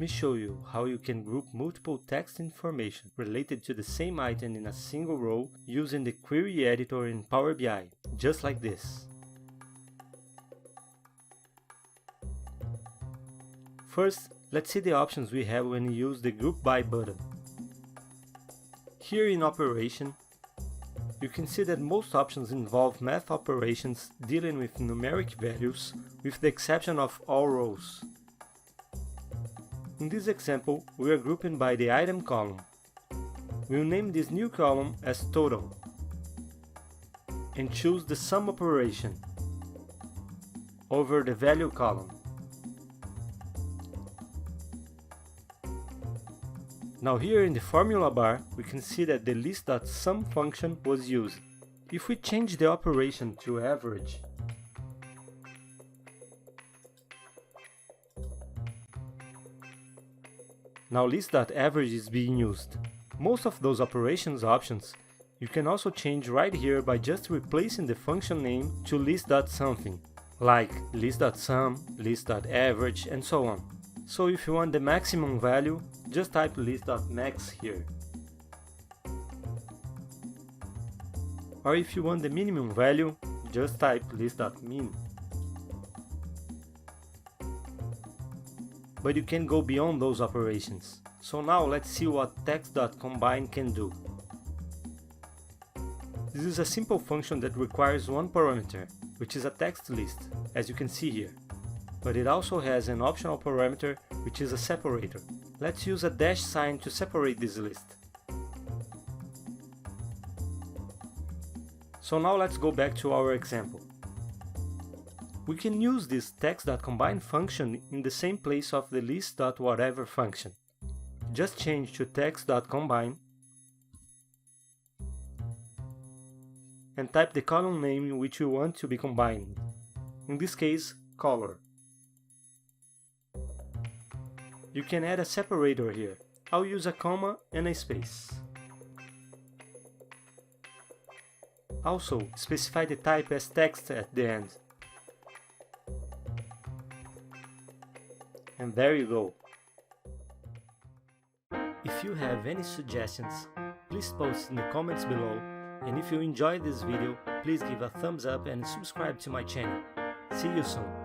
show you how you can group multiple text information related to the same item in a single row using the query editor in Power BI, just like this. First, let's see the options we have when we use the Group By button. Here in Operation, you can see that most options involve math operations dealing with numeric values, with the exception of all rows. In this example, we are grouping by the item column. We'll name this new column as Total and choose the sum operation over the value column. Now here in the formula bar, we can see that the list.sum function was used. If we change the operation to average, now list.average is being used. Most of those operations options you can also change right here by just replacing the function name to list.something, like list.sum, list.average, and so on. So if you want the maximum value, just type list.max here. Or if you want the minimum value, just type list.min. But you can go beyond those operations. So now let's see what Text.Combine can do. This is a simple function that requires one parameter, which is a text list, as you can see here. But it also has an optional parameter, which is a separator. Let's use a dash sign to separate this list. So now let's go back to our example. We can use this Text.Combine function in the same place of the list.whatever function. Just change to Text.Combine and type the column name in which you want to be combined. In this case, color. You can add a separator here. I'll use a comma and a space. Also, specify the type as text at the end. And there you go. If you have any suggestions, please post in the comments below, and if you enjoyed this video, please give a thumbs up and subscribe to my channel. See you soon!